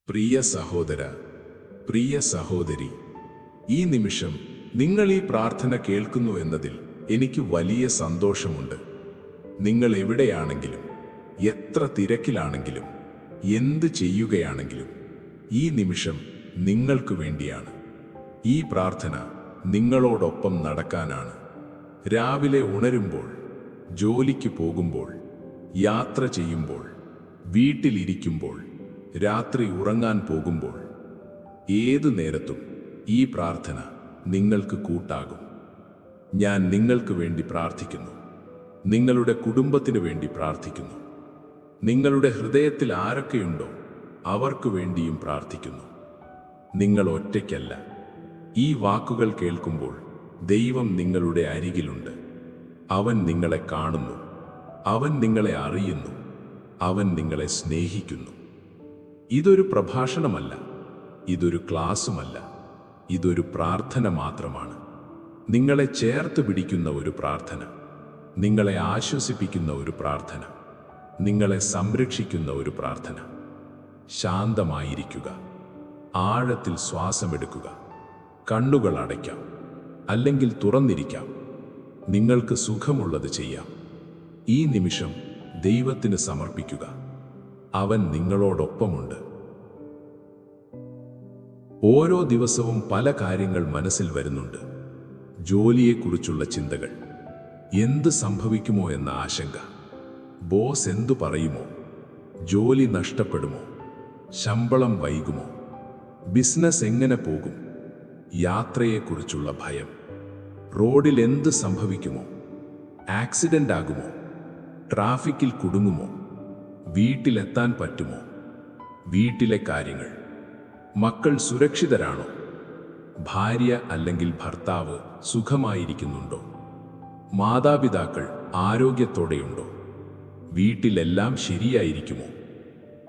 പ്രിയ സഹോദര, പ്രിയ സഹോദരി, ഈ നിമിഷം നിങ്ങൾ ഈ പ്രാർത്ഥന കേൾക്കുന്നു എന്നതിൽ എനിക്ക് വലിയ സന്തോഷമുണ്ട്. നിങ്ങൾ എവിടെയാണെങ്കിലും, എത്ര തിരക്കിലാണെങ്കിലും, എന്ത് ചെയ്യുകയാണെങ്കിലും, ഈ നിമിഷം നിങ്ങൾക്ക് വേണ്ടിയാണ്. ഈ പ്രാർത്ഥന നിങ്ങളോടൊപ്പം നടക്കാനാണ്. രാവിലെ ഉണരുമ്പോൾ, ജോലിക്ക് പോകുമ്പോൾ, യാത്ര ചെയ്യുമ്പോൾ, വീട്ടിലിരിക്കുമ്പോൾ, രാത്രി ഉറങ്ങാൻ പോകുമ്പോൾ, ഏതു നേരത്തും ഈ പ്രാർത്ഥന നിങ്ങൾക്ക് കൂട്ടാകും. ഞാൻ നിങ്ങൾക്ക് വേണ്ടി പ്രാർത്ഥിക്കുന്നു. നിങ്ങളുടെ കുടുംബത്തിനു വേണ്ടി പ്രാർത്ഥിക്കുന്നു. നിങ്ങളുടെ ഹൃദയത്തിൽ ആരൊക്കെയുണ്ടോ അവർക്ക് വേണ്ടിയും പ്രാർത്ഥിക്കുന്നു. നിങ്ങൾ ഒറ്റയ്ക്കല്ല. ഈ വാക്കുകൾ കേൾക്കുമ്പോൾ ദൈവം നിങ്ങളുടെ അരികിലുണ്ട്. അവൻ നിങ്ങളെ കാണുന്നു. അവൻ നിങ്ങളെ അറിയുന്നു. അവൻ നിങ്ങളെ സ്നേഹിക്കുന്നു. ഇതൊരു പ്രഭാഷണമല്ല, ഇതൊരു ക്ലാസുമല്ല, ഇതൊരു പ്രാർത്ഥന മാത്രമാണ്. നിങ്ങളെ ചേർത്ത് പിടിക്കുന്ന ഒരു പ്രാർത്ഥന, നിങ്ങളെ ആശ്വസിപ്പിക്കുന്ന ഒരു പ്രാർത്ഥന, നിങ്ങളെ സംരക്ഷിക്കുന്ന ഒരു പ്രാർത്ഥന. ശാന്തമായിരിക്കുക, ആഴത്തിൽ ശ്വാസമെടുക്കുക, കണ്ണുകൾ അടയ്ക്കാം, അല്ലെങ്കിൽ തുറന്നിരിക്കാം. നിങ്ങൾക്ക് സുഖമുള്ളത് ചെയ്യാം. ഈ നിമിഷം ദൈവത്തിന് സമർപ്പിക്കുക. അവൻ നിങ്ങളോടൊപ്പമുണ്ട്. ഓരോ ദിവസവും പല കാര്യങ്ങൾ മനസ്സിൽ വരുന്നുണ്ട്. ജോലിയെക്കുറിച്ചുള്ള ചിന്തകൾ, എന്ത് സംഭവിക്കുമോ എന്ന ആശങ്ക, ബോസ് എന്തു പറയുമോ, ജോലി നഷ്ടപ്പെടുമോ, ശമ്പളം വൈകുമോ, ബിസിനസ് എങ്ങനെ പോകും, യാത്രയെക്കുറിച്ചുള്ള ഭയം, റോഡിൽ എന്ത് സംഭവിക്കുമോ, ആക്സിഡന്റ് ആകുമോ, ട്രാഫിക്കിൽ കുടുങ്ങുമോ, വീട്ടിലെത്താൻ പറ്റുമോ, വീട്ടിലെ കാര്യങ്ങൾ, മക്കൾ സുരക്ഷിതരാണോ, ഭാര്യ അല്ലെങ്കിൽ ഭർത്താവ് സുഖമായിരിക്കുന്നുണ്ടോ, മാതാപിതാക്കൾ ആരോഗ്യത്തോടെയുണ്ടോ, വീട്ടിലെല്ലാം ശരിയായിരിക്കുമോ,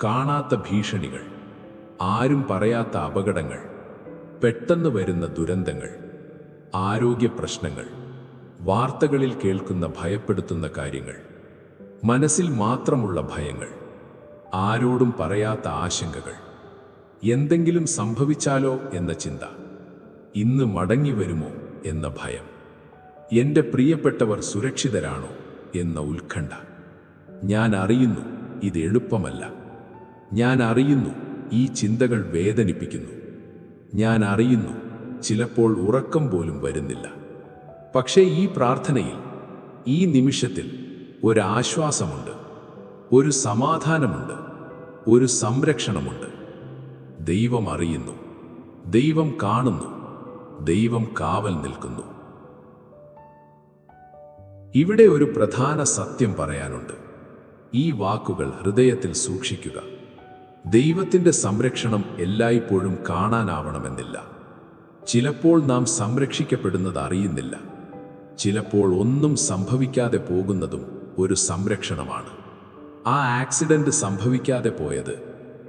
കാണാത്ത ഭീഷണികൾ, ആരും പറയാത്ത അപകടങ്ങൾ, പെട്ടെന്ന് വരുന്ന ദുരന്തങ്ങൾ, ആരോഗ്യ പ്രശ്നങ്ങൾ, വാർത്തകളിൽ കേൾക്കുന്ന ഭയപ്പെടുത്തുന്ന കാര്യങ്ങൾ, മനസ്സിൽ മാത്രമുള്ള ഭയങ്ങൾ, ആരോടും പറയാത്ത ആശങ്കകൾ, എന്തെങ്കിലും സംഭവിച്ചാലോ എന്ന ചിന്ത, ഇന്ന് മടങ്ങി വരുമോ എന്ന ഭയം, എൻ്റെ പ്രിയപ്പെട്ടവർ സുരക്ഷിതരാണോ എന്ന ഉത്കണ്ഠ. ഞാൻ അറിയുന്നു ഇത് എളുപ്പമല്ല. ഞാൻ അറിയുന്നു ഈ ചിന്തകൾ വേദനിപ്പിക്കുന്നു. ഞാൻ അറിയുന്നു ചിലപ്പോൾ ഉറക്കം പോലും വരുന്നില്ല. പക്ഷേ ഈ പ്രാർത്ഥനയിൽ, ഈ നിമിഷത്തിൽ ഒരു ആശ്വാസമുണ്ട്, ഒരു സമാധാനമുണ്ട്, ഒരു സംരക്ഷണമുണ്ട്. ദൈവം അറിയുന്നു, ദൈവം കാണുന്നു, ദൈവം കാവൽ നിൽക്കുന്നു. ഇവിടെ ഒരു പ്രധാന സത്യം പറയാനുണ്ട്. ഈ വാക്കുകൾ ഹൃദയത്തിൽ സൂക്ഷിക്കുക. ദൈവത്തിൻ്റെ സംരക്ഷണം എല്ലായ്പ്പോഴും കാണാനാവണമെന്നില്ല. ചിലപ്പോൾ നാം സംരക്ഷിക്കപ്പെടുന്നത് അറിയുന്നില്ല. ചിലപ്പോൾ ഒന്നും സംഭവിക്കാതെ പോകുന്നതും ഒരു സംരക്ഷണമാണ്. ആ ആക്സിഡന്റ് സംഭവിക്കാതെ പോയത്,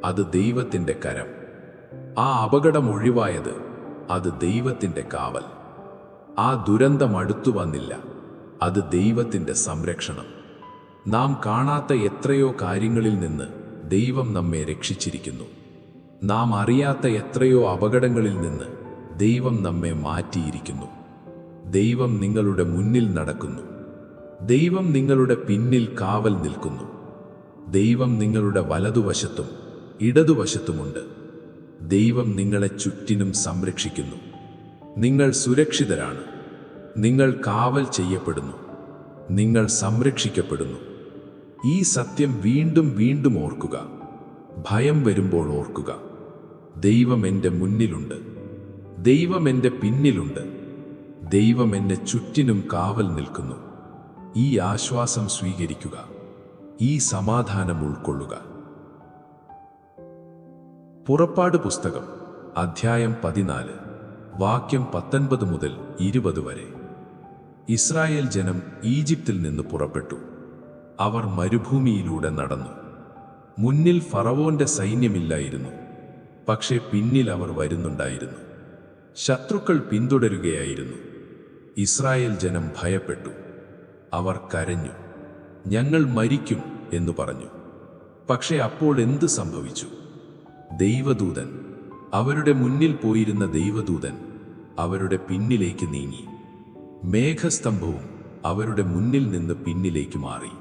അത് ദൈവത്തിൻ്റെ കരം. ആ അപകടം ഒഴിവായത്, അത് ദൈവത്തിൻ്റെ കാവൽ. ആ ദുരന്തം അടുത്തു വന്നില്ല, അത് ദൈവത്തിൻ്റെ സംരക്ഷണം. നാം കാണാത്ത എത്രയോ കാര്യങ്ങളിൽ നിന്ന് ദൈവം നമ്മെ രക്ഷിച്ചിരിക്കുന്നു. നാം അറിയാത്ത എത്രയോ അപകടങ്ങളിൽ നിന്ന് ദൈവം നമ്മെ മാറ്റിയിരിക്കുന്നു. ദൈവം നിങ്ങളുടെ മുന്നിൽ നടക്കുന്നു. ദൈവം നിങ്ങളുടെ പിന്നിൽ കാവൽ നിൽക്കുന്നു. ദൈവം നിങ്ങളുടെ വലതുവശത്തും ഇടതുവശത്തുമുണ്ട്. ദൈവം നിങ്ങളെ ചുറ്റിനും സംരക്ഷിക്കുന്നു. നിങ്ങൾ സുരക്ഷിതരാണ്. നിങ്ങൾ കാവൽ ചെയ്യപ്പെടുന്നു. നിങ്ങൾ സംരക്ഷിക്കപ്പെടുന്നു. ഈ സത്യം വീണ്ടും വീണ്ടും ഓർക്കുക. ഭയം വരുമ്പോൾ ഓർക്കുക, ദൈവം എൻ്റെ മുന്നിലുണ്ട്. ദൈവം എൻ്റെ പിന്നിലുണ്ട്. ദൈവം എന്നെ ചുറ്റിനും കാവൽ നിൽക്കുന്നു. ഈ ആശ്വാസം സ്വീകരിക്കുക. ഈ സമാധാനം ഉൾക്കൊള്ളുക. പുറപ്പാട് പുസ്തകം അധ്യായം 14, വാക്യം 19 മുതൽ 20 വരെ. ഇസ്രായേൽ ജനം ഈജിപ്തിൽ നിന്ന് പുറപ്പെട്ടു. അവർ മരുഭൂമിയിലൂടെ നടന്നു. മുന്നിൽ ഫറവോന്റെ സൈന്യമില്ലായിരുന്നു, പക്ഷേ പിന്നിൽ അവർ വരുന്നുണ്ടായിരുന്നു. ശത്രുക്കൾ പിന്തുടരുകയായിരുന്നു. ഇസ്രായേൽ ജനം ഭയപ്പെട്ടു. അവർ കരഞ്ഞു, ഞങ്ങൾ മരിക്കും എന്നു പറഞ്ഞു. പക്ഷേ അപ്പോൾ എന്ത് സംഭവിച്ചു? ദൈവദൂതൻ, അവരുടെ മുന്നിൽ പോയിരുന്ന ദൈവദൂതൻ അവരുടെ പിന്നിലേക്ക് നീങ്ങി. മേഘസ്തംഭവും അവരുടെ മുന്നിൽ നിന്ന് പിന്നിലേക്ക് മാറി.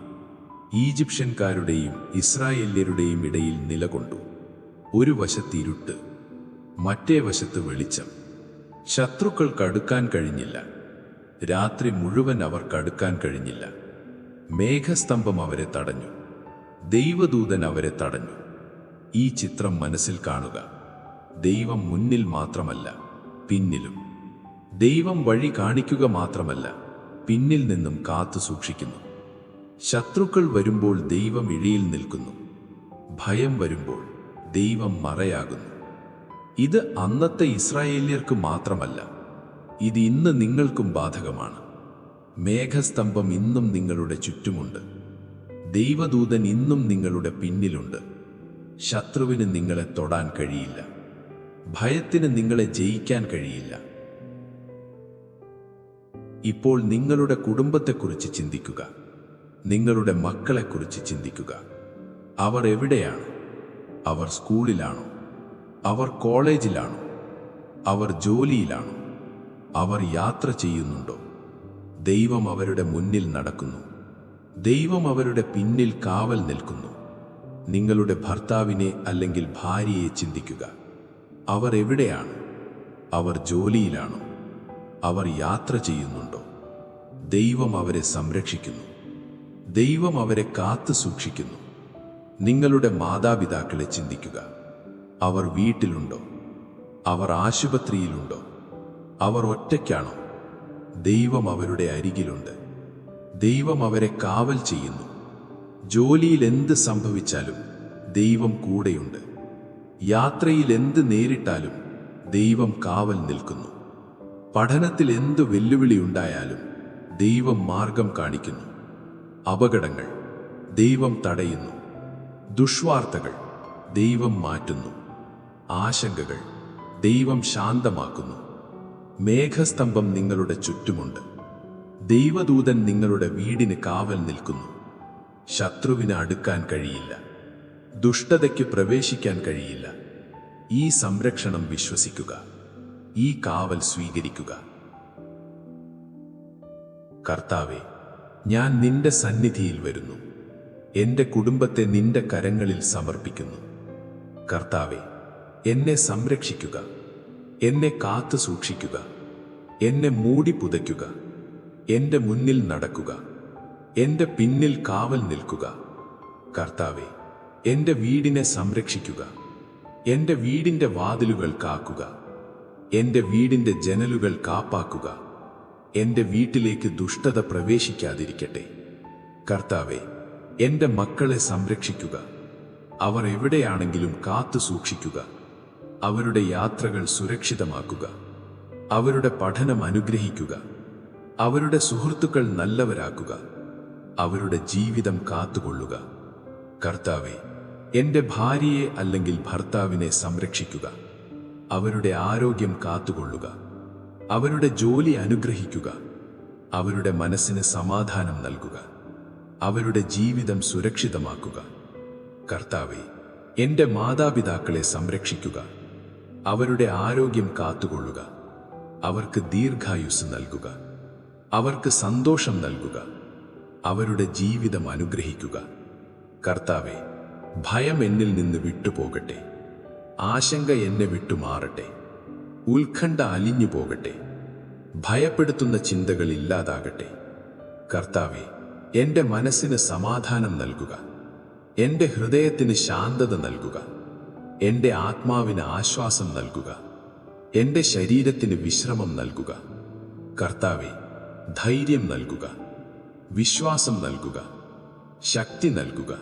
ഈജിപ്ഷ്യൻകാരുടെയും ഇസ്രായേല്യരുടെയും ഇടയിൽ നിലകൊണ്ടു. ഒരു വശത്ത് ഇരുട്ട്, മറ്റേ വശത്ത് വെളിച്ചം. ശത്രുക്കൾക്കടുക്കാൻ കഴിഞ്ഞില്ല. രാത്രി മുഴുവൻ അവർക്കടുക്കാൻ കഴിഞ്ഞില്ല. മേഘസ്തംഭം അവരെ തടഞ്ഞു. ദൈവദൂതൻ അവരെ തടഞ്ഞു. ഈ ചിത്രം മനസ്സിൽ കാണുക. ദൈവം മുന്നിൽ മാത്രമല്ല, പിന്നിലും. ദൈവം വഴി കാണിക്കുക മാത്രമല്ല, പിന്നിൽ നിന്നും കാത്തു സൂക്ഷിക്കുന്നു. ശത്രുക്കൾ വരുമ്പോൾ ദൈവം ഇഴയിൽ നിൽക്കുന്നു. ഭയം വരുമ്പോൾ ദൈവം മറയാകുന്നു. ഇത് അന്നത്തെ ഇസ്രായേല്യർക്ക് മാത്രമല്ല, ഇത് ഇന്ന് നിങ്ങൾക്കും ബാധകമാണ്. മേഘസ്തംഭം ഇന്നും നിങ്ങളുടെ ചുറ്റുമുണ്ട്. ദൈവദൂതൻ ഇന്നും നിങ്ങളുടെ പിന്നിലുണ്ട്. ശത്രുവിന് നിങ്ങളെ തൊടാൻ കഴിയില്ല. ഭയത്തിന് നിങ്ങളെ ജയിക്കാൻ കഴിയില്ല. ഇപ്പോൾ നിങ്ങളുടെ കുടുംബത്തെക്കുറിച്ച് ചിന്തിക്കുക. നിങ്ങളുടെ മക്കളെക്കുറിച്ച് ചിന്തിക്കുക. അവർ എവിടെയാണ്? അവർ സ്കൂളിലാണോ? അവർ കോളേജിലാണോ? അവർ ജോലിയിലാണോ? അവർ യാത്ര ചെയ്യുന്നുണ്ടോ? ദൈവം അവരുടെ മുന്നിൽ നടക്കുന്നു. ദൈവം അവരുടെ പിന്നിൽ കാവൽ നിൽക്കുന്നു. നിങ്ങളുടെ ഭർത്താവിനെ അല്ലെങ്കിൽ ഭാര്യയെ ചിന്തിക്കുക. അവർ എവിടെയാണ്? അവർ ജോലിയിലാണോ? അവർ യാത്ര ചെയ്യുന്നുണ്ടോ? ദൈവം അവരെ സംരക്ഷിക്കുന്നു. ദൈവം അവരെ കാത്തു സൂക്ഷിക്കുന്നു. നിങ്ങളുടെ മാതാപിതാക്കളെ ചിന്തിക്കുക. അവർ വീട്ടിലുണ്ടോ? അവർ ആശുപത്രിയിലുണ്ടോ? അവർ ഒറ്റയ്ക്കാണോ? ദൈവം അവരുടെ അരികിലുണ്ട്. ദൈവം അവരെ കാവൽ ചെയ്യുന്നു. ജോലിയിൽ എന്ത് സംഭവിച്ചാലും ദൈവം കൂടെയുണ്ട്. യാത്രയിൽ എന്ത് നേരിട്ടാലും ദൈവം കാവൽ നിൽക്കുന്നു. പഠനത്തിൽ എന്ത് വെല്ലുവിളി ഉണ്ടായാലും ദൈവം മാർഗം കാണിക്കുന്നു. അപകടങ്ങൾ ദൈവം തടയുന്നു. ദുഷ്വാർത്തകൾ ദൈവം മാറ്റുന്നു. ആശങ്കകൾ ദൈവം ശാന്തമാക്കുന്നു. മേഘസ്തംഭം നിങ്ങളുടെ ചുറ്റുമുണ്ട്. ദൈവദൂതൻ നിങ്ങളുടെ വീടിന് കാവൽ നിൽക്കുന്നു. ശത്രുവിന് അടുക്കാൻ കഴിയില്ല. ദുഷ്ടതയ്ക്ക് പ്രവേശിക്കാൻ കഴിയില്ല. ഈ സംരക്ഷണം വിശ്വസിക്കുക. ഈ കാവൽ സ്വീകരിക്കുക. കർത്താവേ, ഞാൻ നിന്റെ സന്നിധിയിൽ വരുന്നു. എൻ്റെ കുടുംബത്തെ നിന്റെ കരങ്ങളിൽ സമർപ്പിക്കുന്നു. കർത്താവേ, എന്നെ സംരക്ഷിക്കുക. എന്നെ കാത്തു സൂക്ഷിക്കുക. എന്നെ മൂടി പുതയ്ക്കുക. എൻ്റെ മുന്നിൽ നടക്കുക. എൻ്റെ പിന്നിൽ കാവൽ നിൽക്കുക. കർത്താവേ, എൻ്റെ വീടിനെ സംരക്ഷിക്കുക. എൻ്റെ വീടിൻ്റെ വാതിലുകൾ കാക്കുക. എൻ്റെ വീടിൻ്റെ ജനലുകൾ കാപ്പാക്കുക. എൻ്റെ വീട്ടിലേക്ക് ദുഷ്ടത പ്രവേശിക്കാതിരിക്കട്ടെ. കർത്താവേ, എൻ്റെ മക്കളെ സംരക്ഷിക്കുക. അവർ എവിടെയാണെങ്കിലും കാത്തു സൂക്ഷിക്കുക. അവരുടെ യാത്രകൾ സുരക്ഷിതമാക്കുക. അവരുടെ പഠനം അനുഗ്രഹിക്കുക. അവരുടെ സുഹൃത്തുക്കൾ നല്ലവരാക്കുക. അവരുടെ ജീവിതം കാത്തുകൊള്ളുക. കർത്താവേ, എൻ്റെ ഭാര്യയെ അല്ലെങ്കിൽ ഭർത്താവിനെ സംരക്ഷിക്കുക. അവരുടെ ആരോഗ്യം കാത്തുകൊള്ളുക. അവരുടെ ജോലി അനുഗ്രഹിക്കുക. അവരുടെ മനസ്സിന് സമാധാനം നൽകുക. അവരുടെ ജീവിതം സുരക്ഷിതമാക്കുക. കർത്താവേ, എൻ്റെ മാതാപിതാക്കളെ സംരക്ഷിക്കുക. അവരുടെ ആരോഗ്യം കാത്തുകൊള്ളുക. അവർക്ക് ദീർഘായുസ് നൽകുക. അവർക്ക് സന്തോഷം നൽകുക. അവരുടെ ജീവിതം അനുഗ്രഹിക്കുക. കർത്താവേ, ഭയം എന്നിൽ നിന്ന് വിട്ടുപോകട്ടെ. ആശങ്ക എന്നെ വിട്ടുമാറട്ടെ. ഉത്കണ്ഠ അലിഞ്ഞു പോകട്ടെ. ഭയപ്പെടുത്തുന്ന ചിന്തകൾ ഇല്ലാതാകട്ടെ. കർത്താവേ, എൻ്റെ മനസ്സിന് സമാധാനം നൽകുക. എൻ്റെ ഹൃദയത്തിന് ശാന്തത നൽകുക. എൻ്റെ ആത്മാവിന് ആശ്വാസം നൽകുക. എൻ്റെ ശരീരത്തിന് വിശ്രമം നൽകുക. കർത്താവേ, ധൈര്യം നൽകുക. വിശ്വാസം നൽകുക. ശക്തി നൽകുക.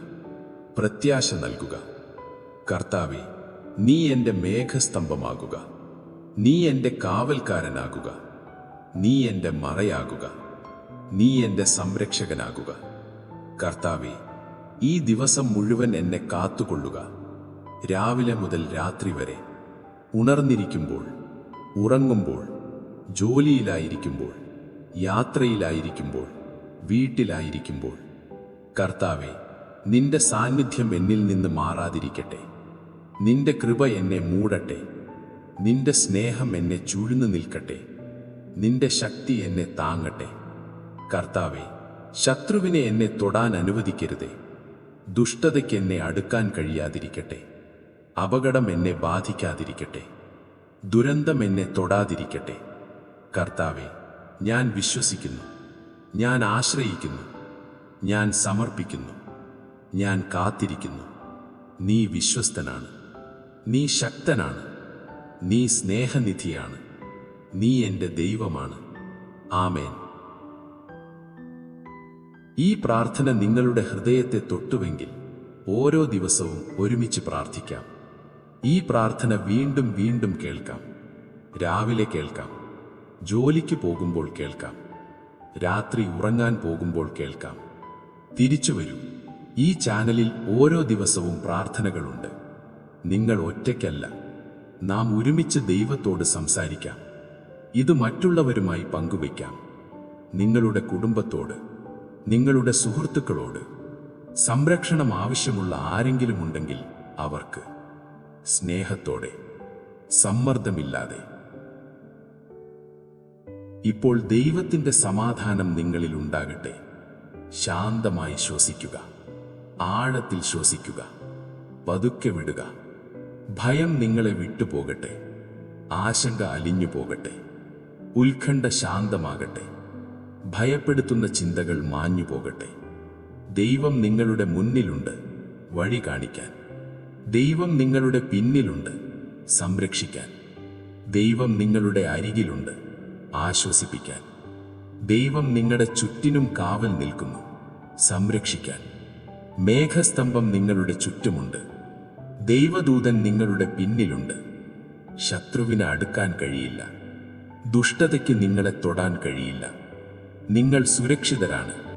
പ്രത്യാശ നൽകുക. കർത്താവേ, നീ എൻ്റെ മേഘസ്തംഭമാകുക. നീ എൻ്റെ കാവൽക്കാരനാകുക. നീ എൻ്റെ മറയാകുക. നീ എൻ്റെ സംരക്ഷകനാകുക. കർത്താവേ, ഈ ദിവസം മുഴുവൻ എന്നെ കാത്തുകൊള്ളുക. രാവിലെ മുതൽ രാത്രി വരെ, ഉണർന്നിരിക്കുമ്പോൾ, ഉറങ്ങുമ്പോൾ, ജോലിയിലായിരിക്കുമ്പോൾ, യാത്രയിലായിരിക്കുമ്പോൾ, വീട്ടിലായിരിക്കുമ്പോൾ. കർത്താവേ, നിന്റെ സാന്നിധ്യം എന്നിൽ നിന്ന് മാറാതിരിക്കട്ടെ. നിന്റെ കൃപ എന്നെ മൂടട്ടെ. നിന്റെ സ്നേഹം എന്നെ ചൂഴ്ന്നു നിൽക്കട്ടെ. നിന്റെ ശക്തി എന്നെ താങ്ങട്ടെ. കർത്താവേ, ശത്രുവിനെ എന്നെ തൊടാൻ അനുവദിക്കരുതേ. ദുഷ്ടതയ്ക്ക് എന്നെ അടുക്കാൻ കഴിയാതിരിക്കട്ടെ. അപകടം എന്നെ ബാധിക്കാതിരിക്കട്ടെ. ദുരന്തം എന്നെ തൊടാതിരിക്കട്ടെ. കർത്താവേ, ഞാൻ വിശ്വസിക്കുന്നു, ഞാൻ ആശ്രയിക്കുന്നു, ഞാൻ സമർപ്പിക്കുന്നു, ഞാൻ കാത്തിരിക്കുന്നു. നീ വിശ്വസ്തനാണ്, നീ ശക്തനാണ്, നീ സ്നേഹനിധിയാണ്, നീ എൻ്റെ ദൈവമാണ്. ആമേൻ. ഈ പ്രാർത്ഥന നിങ്ങളുടെ ഹൃദയത്തെ തൊട്ടുവെങ്കിൽ ഓരോ ദിവസവും ഒരുമിച്ച് പ്രാർത്ഥിക്കാം. ഈ പ്രാർത്ഥന വീണ്ടും വീണ്ടും കേൾക്കാം. രാവിലെ കേൾക്കാം, ജോലിക്ക് പോകുമ്പോൾ കേൾക്കാം, രാത്രി ഉറങ്ങാൻ പോകുമ്പോൾ കേൾക്കാം. തിരിച്ചു വരൂ. ഈ ചാനലിൽ ഓരോ ദിവസവും പ്രാർത്ഥനകളുണ്ട്. നിങ്ങൾ ഒറ്റയ്ക്കല്ല. നാം ഒരുമിച്ച് ദൈവത്തോട് സംസാരിക്കാം. ഇത് മറ്റുള്ളവരുമായി പങ്കുവയ്ക്കാം. നിങ്ങളുടെ കുടുംബത്തോട്, നിങ്ങളുടെ സുഹൃത്തുക്കളോട്. സംരക്ഷണം ആവശ്യമുള്ള ആരെങ്കിലും ഉണ്ടെങ്കിൽ അവർക്ക് സ്നേഹത്തോടെ, സമ്മർദ്ദമില്ലാതെ. ഇപ്പോൾ ദൈവത്തിൻ്റെ സമാധാനം നിങ്ങളിൽ ഉണ്ടാകട്ടെ. ശാന്തമായി ശ്വസിക്കുക. ആഴത്തിൽ ശ്വസിക്കുക. പതുക്കെ വിടുക. ഭയം നിങ്ങളെ വിട്ടുപോകട്ടെ. ആശങ്ക അലിഞ്ഞു പോകട്ടെ. ഉത്കണ്ഠ ശാന്തമാകട്ടെ. ഭയപ്പെടുത്തുന്ന ചിന്തകൾ മാഞ്ഞു പോകട്ടെ. ദൈവം നിങ്ങളുടെ മുന്നിലുണ്ട്, വഴി കാണിക്കാൻ. ദൈവം നിങ്ങളുടെ പിന്നിലുണ്ട്, സംരക്ഷിക്കാൻ. ദൈവം നിങ്ങളുടെ അരികിലുണ്ട്, ആശ്വസിപ്പിക്കാൻ. ദൈവം നിങ്ങളുടെ ചുറ്റിനും കാവൽ നിൽക്കുന്നു, സംരക്ഷിക്കാൻ. മേഘസ്തംഭം നിങ്ങളുടെ ചുറ്റുമുണ്ട്. ദൈവദൂതൻ നിങ്ങളുടെ പിന്നിലുണ്ട്. ശത്രുവിന് അടുക്കാൻ കഴിയില്ല. ദുഷ്ടതയ്ക്ക് നിങ്ങളെ തൊടാൻ കഴിയില്ല. നിങ്ങൾ സുരക്ഷിതരാണ്.